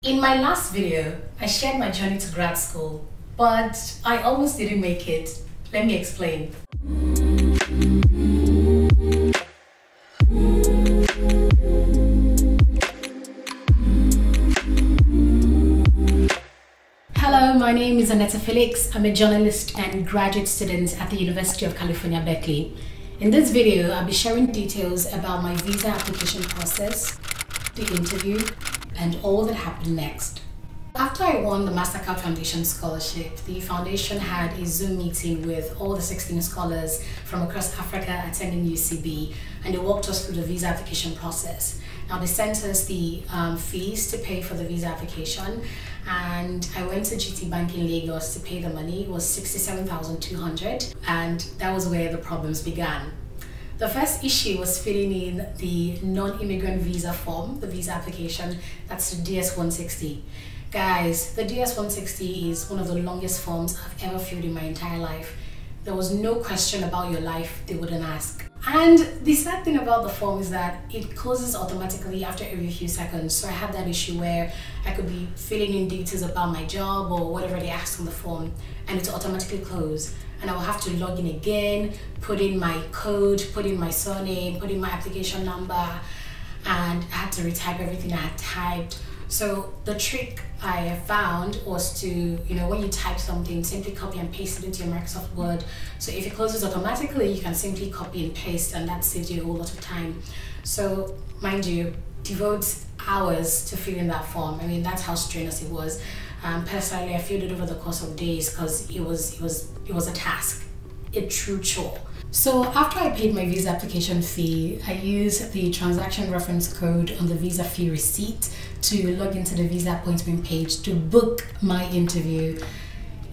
In my last video, I shared my journey to grad school, but I almost didn't make it. Let me explain. Hello, my name is Aneta Felix. I'm a journalist and graduate student at the University of California, Berkeley. In this video, I'll be sharing details about my visa application process, the interview, and all that happened next. After I won the Mastercard Foundation Scholarship, the foundation had a Zoom meeting with all the 16 scholars from across Africa attending UCB, and they walked us through the visa application process. Now they sent us the fees to pay for the visa application, and I went to GT Bank in Lagos to pay the money. It was $67,200, and that was where the problems began. The first issue was filling in the non-immigrant visa form, the visa application. That's the DS-160. Guys, the DS-160 is one of the longest forms I've ever filled in my entire life. There was no question about your life they wouldn't ask. And the sad thing about the form is that it closes automatically after every few seconds. So I had that issue where I could be filling in details about my job or whatever they asked on the form, and it automatically close. And I will have to log in again, put in my code, put in my surname, put in my application number, and I had to retype everything I had typed. So the trick I found was to, when you type something, simply copy and paste it into your Microsoft Word. So if it closes automatically, you can simply copy and paste, and that saves you a whole lot of time. So mind you, devote hours to fill in that form. I mean, that's how strenuous it was. Personally, I filled it over the course of days because it was a task, a true chore. So after I paid my visa application fee, I used the transaction reference code on the visa fee receipt to log into the visa appointment page to book my interview.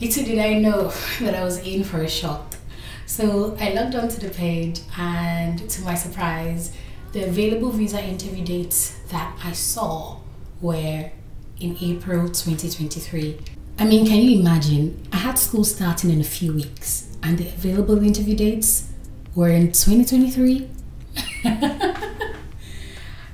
Little did I know that I was in for a shock. So I logged onto the page, and to my surprise, the available visa interview dates that I saw were in April 2023. I mean, can you imagine? I had school starting in a few weeks, and the available interview dates were in 2023.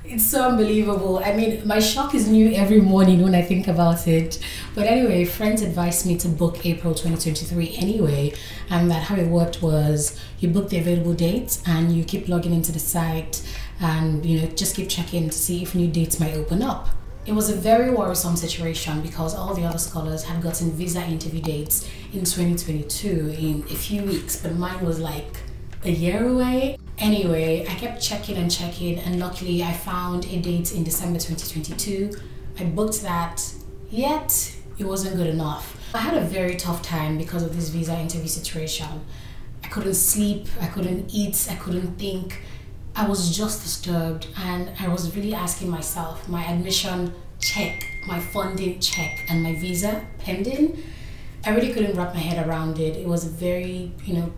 It's so unbelievable. I mean, my shock is new every morning when I think about it. But anyway, friends advised me to book April 2023 anyway, and that how it worked was you book the available dates and you keep logging into the site and just keep checking to see if new dates might open up. It was a very worrisome situation because all the other scholars had gotten visa interview dates in 2022 in a few weeks, but mine was like a year away. Anyway, I kept checking and checking, and luckily I found a date in December 2022. I booked that, yet it wasn't good enough. I had a very tough time because of this visa interview situation. I couldn't sleep, I couldn't eat, I couldn't think. I was just disturbed, and I was really asking myself, my admission check, my funding check, and my visa pending. I really couldn't wrap my head around it. It was a very,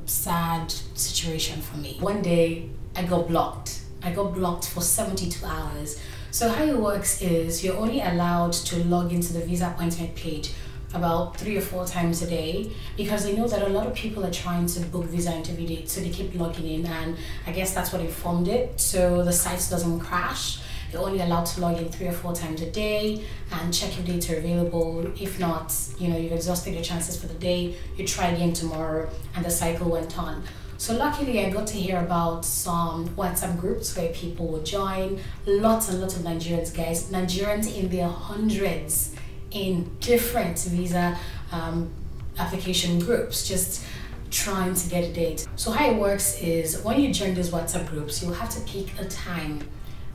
sad situation for me. One day, I got blocked. I got blocked for 72 hours. So how it works is you're only allowed to log into the visa appointment page about 3 or 4 times a day, because they know that a lot of people are trying to book visa interview dates, so they keep logging in, and I guess that's what informed it, so the site doesn't crash. You're only allowed to log in 3 or 4 times a day and check if dates are available. If not, you've exhausted your chances for the day, you try again tomorrow, and the cycle went on. So luckily I got to hear about some WhatsApp groups where people would join. Lots and lots of Nigerians, guys. Nigerians in their hundreds in different visa application groups, just trying to get a date. So how it works is when you join those WhatsApp groups, you'll have to pick a time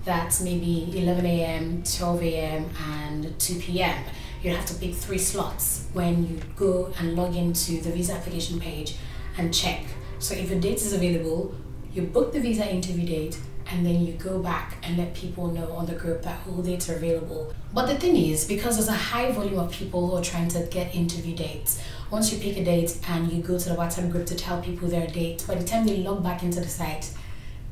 that's maybe 11 a.m., 12 a.m. and 2 p.m. You have to pick 3 slots when you go and log into the visa application page and check. So if a date is available, you book the visa interview date, and then you go back and let people know on the group that all dates are available. But the thing is, because there's a high volume of people who are trying to get interview dates, once you pick a date and you go to the WhatsApp group to tell people their date, by the time they log back into the site,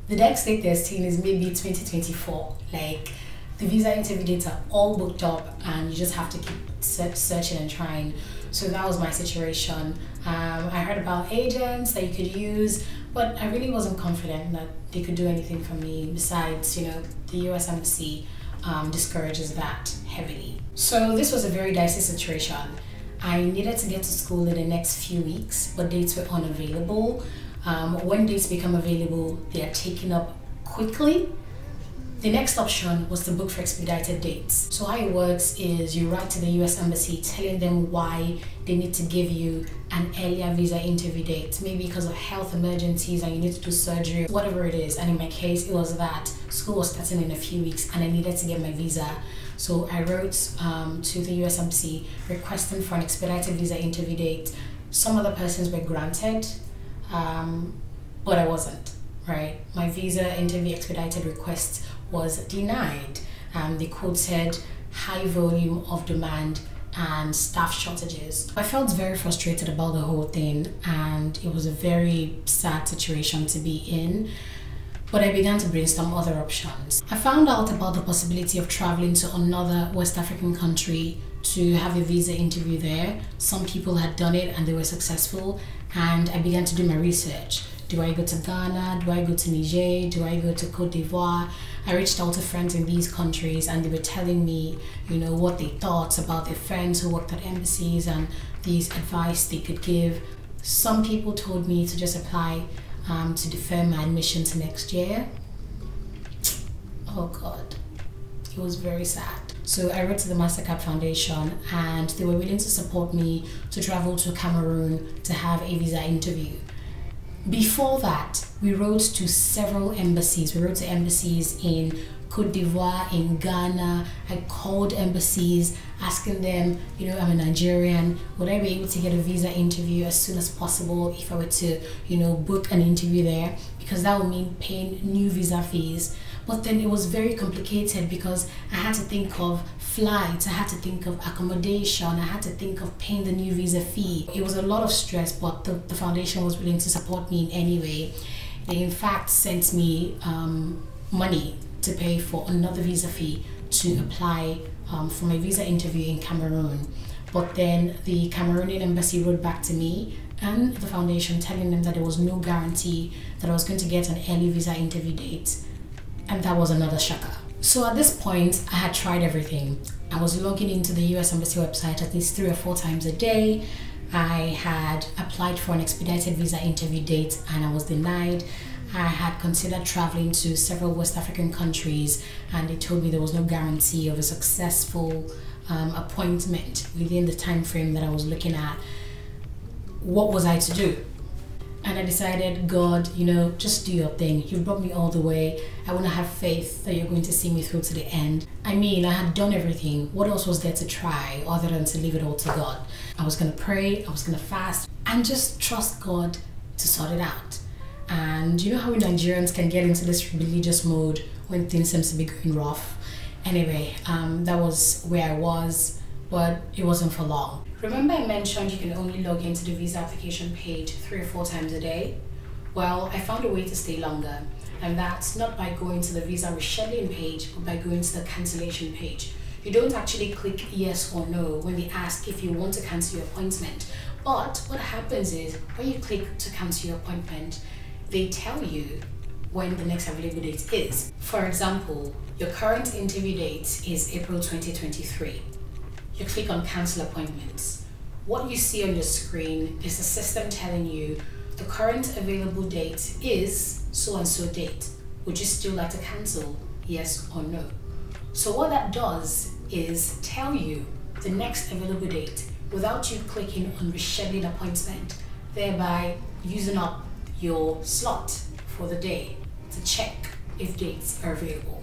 the next date they're seeing is maybe 2024. Like, the visa interview dates are all booked up, and you just have to keep searching and trying. So that was my situation. I heard about agents that you could use, but I really wasn't confident that they could do anything for me. Besides, the US Embassy discourages that heavily. So this was a very dicey situation. I needed to get to school in the next few weeks, but dates were unavailable. When dates become available, they are taken up quickly. The next option was to book for expedited dates. So how it works is you write to the US Embassy telling them why they need to give you an earlier visa interview date, maybe because of health emergencies and you need to do surgery, whatever it is. And in my case, it was that school was starting in a few weeks and I needed to get my visa. So I wrote to the US Embassy requesting for an expedited visa interview date. Some other persons were granted, but I wasn't, right? My visa interview expedited request was denied. The quote said, high volume of demand and staff shortages. I felt very frustrated about the whole thing and it was a very sad situation to be in. But I began to brainstorm other options. I found out about the possibility of traveling to another West African country to have a visa interview there. Some people had done it and they were successful, and I began to do my research. Do I go to Ghana? Do I go to Niger? Do I go to Cote d'Ivoire? I reached out to friends in these countries and they were telling me, what they thought about their friends who worked at embassies and these advice they could give. Some people told me to just apply to defer my admission to next year. Oh God, it was very sad. So I wrote to the Mastercard Foundation and they were willing to support me to travel to Cameroon to have a visa interview. Before that, we wrote to several embassies. We wrote to embassies in Cote d'Ivoire, in Ghana. I called embassies asking them, I'm a Nigerian, would I be able to get a visa interview as soon as possible if I were to, book an interview there? Because that would mean paying new visa fees. But then it was very complicated because I had to think of flights, I had to think of accommodation, I had to think of paying the new visa fee. It was a lot of stress, but the foundation was willing to support me in any way. They in fact sent me money to pay for another visa fee to apply for my visa interview in Cameroon. But then the Cameroonian embassy wrote back to me and the foundation telling them that there was no guarantee that I was going to get an early visa interview date. And that was another shocker. So at this point, I had tried everything. I was logging into the US Embassy website at least 3 or 4 times a day. I had applied for an expedited visa interview date and I was denied. I had considered traveling to several West African countries and they told me there was no guarantee of a successful appointment within the time frame that I was looking at. What was I to do? And I decided, God, just do your thing. You've brought me all the way. I want to have faith that you're going to see me through to the end. I mean, I had done everything. What else was there to try other than to leave it all to God? I was going to pray, I was going to fast, and just trust God to sort it out. And you know how we Nigerians can get into this religious mode when things seem to be going rough? Anyway, that was where I was, but it wasn't for long. Remember I mentioned you can only log into the visa application page 3 or 4 times a day? Well, I found a way to stay longer, and that's not by going to the visa rescheduling page, but by going to the cancellation page. You don't actually click yes or no when they ask if you want to cancel your appointment. But what happens is when you click to cancel your appointment, they tell you when the next available date is. For example, your current interview date is April 2023. You click on cancel appointments. What you see on your screen is the system telling you the current available date is so and so date. Would you still like to cancel? Yes or no? So what that does is tell you the next available date without you clicking on reschedule appointment, thereby using up your slot for the day to check if dates are available.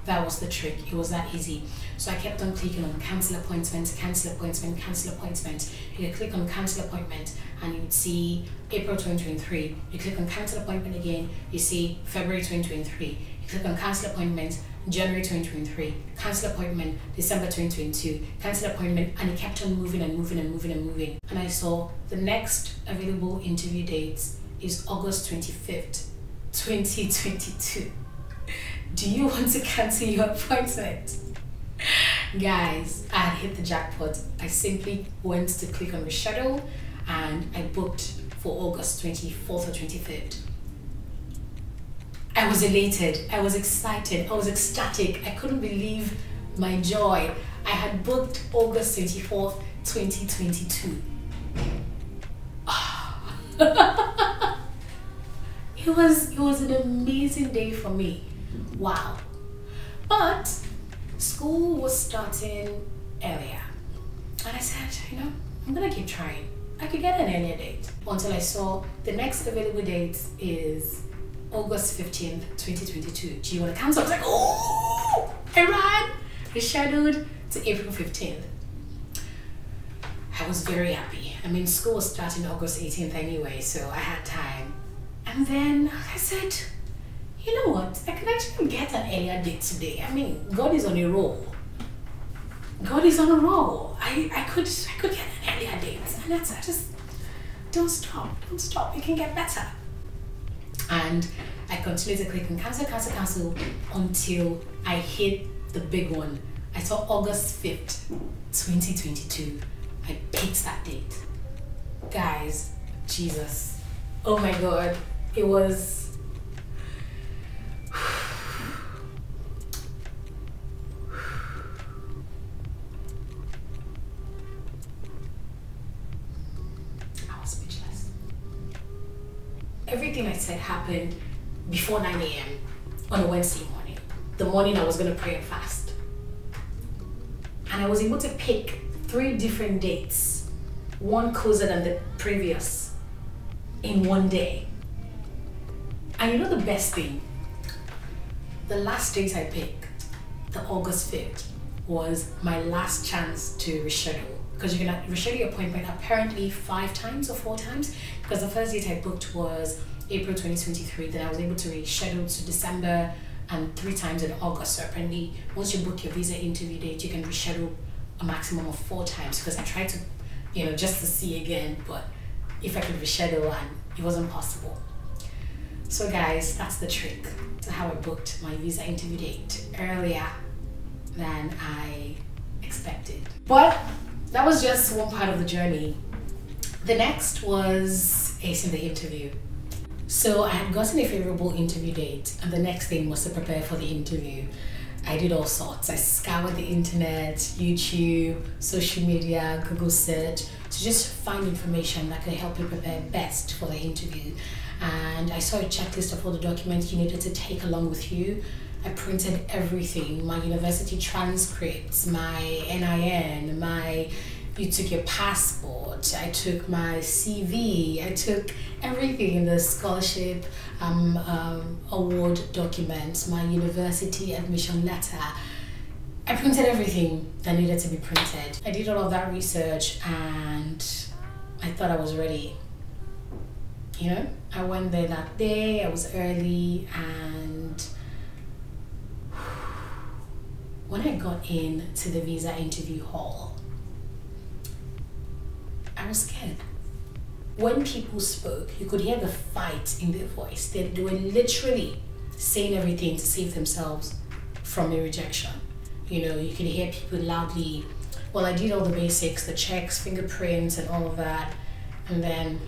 That was the trick. It was that easy. So I kept on clicking on cancel appointment, cancel appointment, cancel appointment. You could click on cancel appointment and you would see April 2023. You click on cancel appointment again, you see February 2023. You click on cancel appointment, January 2023. Cancel appointment, December 2022. Cancel appointment, and it kept on moving and moving and moving and moving. And I saw the next available interview date is August 25th, 2022. Do you want to cancel your appointment? Guys, I had hit the jackpot. I simply went to click on reschedule and I booked for August 24th or 25th. I was elated, I was excited, I was ecstatic. I couldn't believe my joy. I had booked August 24th, 2022. It was an amazing day for me. Wow. But school was starting earlier. And I said, I'm gonna keep trying. I could get an earlier date. Until I saw the next available date is August 15th, 2022. Do you want to cancel? I was like, oh, I ran. Rescheduled to April 15th. I was very happy. I mean, school was starting August 18th anyway, so I had time. And then I said, you know what? I could actually get an earlier date today. I mean, God is on a roll. God is on a roll. I could get an earlier date. And that's I just don't stop. You can get better. And I continued to click on cancel until I hit the big one. I saw August 5th, 2022. I picked that date. Guys, Jesus. Oh my God. It was... I was speechless. Everything I said happened before 9 a.m. on a Wednesday morning. The morning I was going to pray and fast. And I was able to pick 3 different dates, one closer than the previous, in one day. And you know the best thing? The last date I picked, the August 5th, was my last chance to reschedule. Because you can reschedule your appointment apparently 5 times or 4 times. Because the first date I booked was April 2023, then I was able to reschedule to December and 3 times in August. So apparently, once you book your visa interview date, you can reschedule a maximum of 4 times. Because I tried to, just to see again, but if I could reschedule, and it wasn't possible. So guys, that's the trick to how I booked my visa interview date earlier than I expected. But that was just one part of the journey. The next was acing the interview. So I had gotten a favorable interview date, and the next thing was to prepare for the interview. I did all sorts. I scoured the internet, YouTube, social media, Google search to just find information that could help you prepare best for the interview. And I saw a checklist of all the documents you needed to take along with you. I printed everything, my university transcripts, my NIN, you took your passport, I took my CV, I took everything in the scholarship award documents, my university admission letter. I printed everything that needed to be printed. I did all of that research and I thought I was ready. I went there that day, I was early, and when I got into the visa interview hall, I was scared. When people spoke, you could hear the fight in their voice. They were literally saying everything to save themselves from a rejection. You could hear people loudly, well, I did all the basics, the checks, fingerprints, and all of that. And then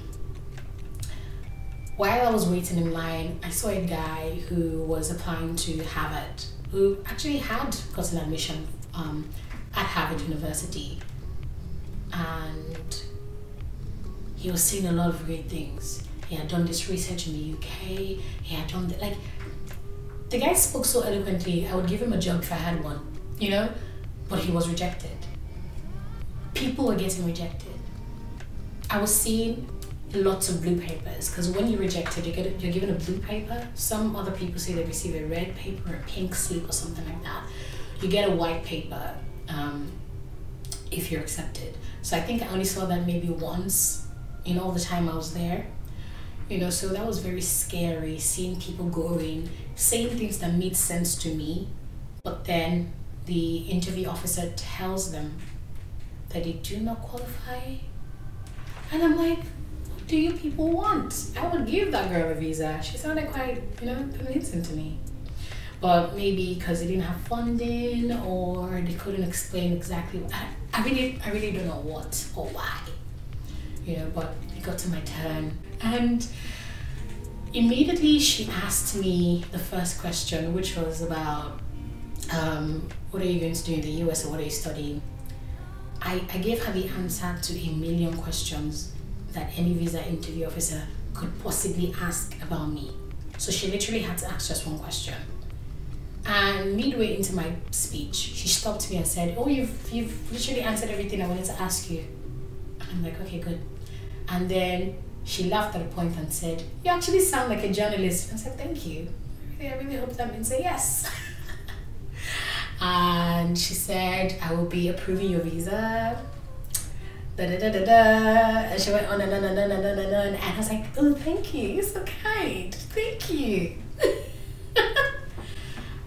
while I was waiting in line, I saw a guy who was applying to Harvard, who actually had gotten admission at Harvard University. And he was saying a lot of great things. He had done this research in the UK. He had done the guy spoke so eloquently, I would give him a job if I had one, but he was rejected. People were getting rejected. I was seeing lots of blue papers, because when you're rejected, you're given a blue paper. Some other people say they receive a red paper, a pink slip, or something like that. You get a white paper if you're accepted. So I think I only saw that maybe once in all the time I was there. So that was very scary, seeing people going, saying things that made sense to me, but then the interview officer tells them that they do not qualify. And I'm like, what do you people want? I would give that girl a visa. She sounded quite, convincing to me. But maybe because they didn't have funding, or they couldn't explain exactly. I really don't know what or why. But it got to my turn. And immediately she asked me the first question, which was about what are you going to do in the US, or what are you studying? I gave her the answer to a million questions that any visa interview officer could possibly ask about me. So she literally had to ask just one question. And midway into my speech, she stopped me and said, "Oh, you've literally answered everything I wanted to ask you." And I'm like, "Okay, good." And then she laughed at a point and said, "You actually sound like a journalist." I said, "Thank you. I really hope that means a yes." And she said, "I will be approving your visa. Da, da, da, da, da." And she went on and on and on and on and on. And I was like, "Oh, thank you. You're so kind. Thank you."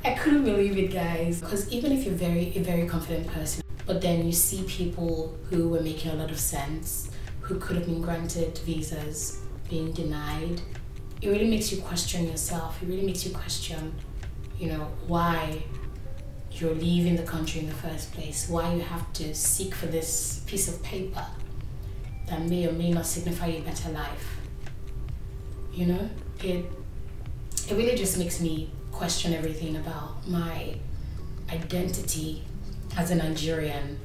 I couldn't believe it, guys. Because even if you're a very confident person, but then you see people who were making a lot of sense, who could have been granted visas, being denied, it really makes you question yourself. It really makes you question, why you're leaving the country in the first place, why you have to seek for this piece of paper that may or may not signify a better life. It really just makes me question everything about my identity as a Nigerian,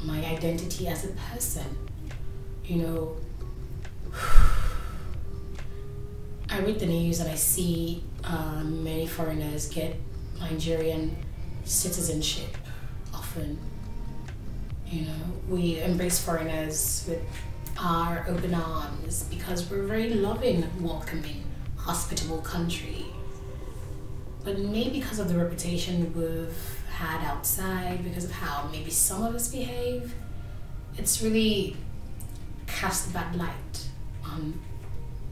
my identity as a person. I read the news and I see many foreigners get Nigerian citizenship often. We embrace foreigners with our open arms because we're a very loving, welcoming, hospitable country. But maybe because of the reputation we've had outside, because of how maybe some of us behave, it's really cast a bad light on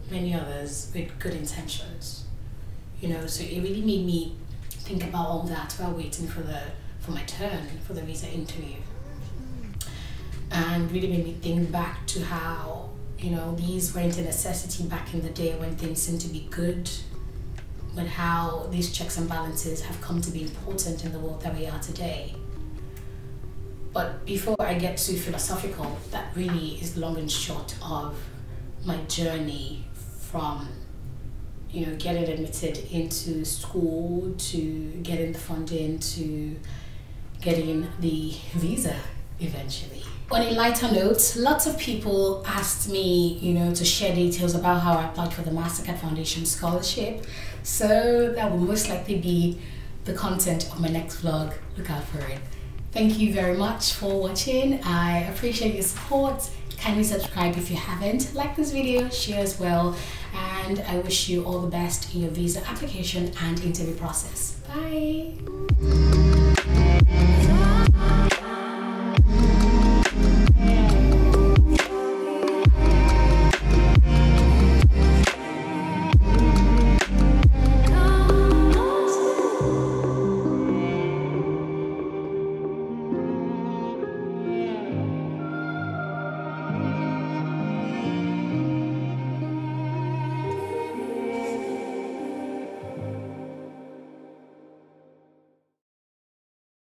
many others with good intentions. So it really made me think about all that while waiting for my turn for the visa interview. And really made me think back to how, these weren't a necessity back in the day when things seemed to be good, but how these checks and balances have come to be important in the world that we are today. But before I get too philosophical, that really is the long and short of my journey from, getting admitted into school, to getting the funding, to getting the visa eventually. On a lighter note, lots of people asked me, to share details about how I applied for the Mastercard Foundation Scholarship. So that will most likely be the content of my next vlog. Look out for it. Thank you very much for watching. I appreciate your support. Kindly subscribe if you haven't. Like this video, share as well. And I wish you all the best in your visa application and interview process. Bye.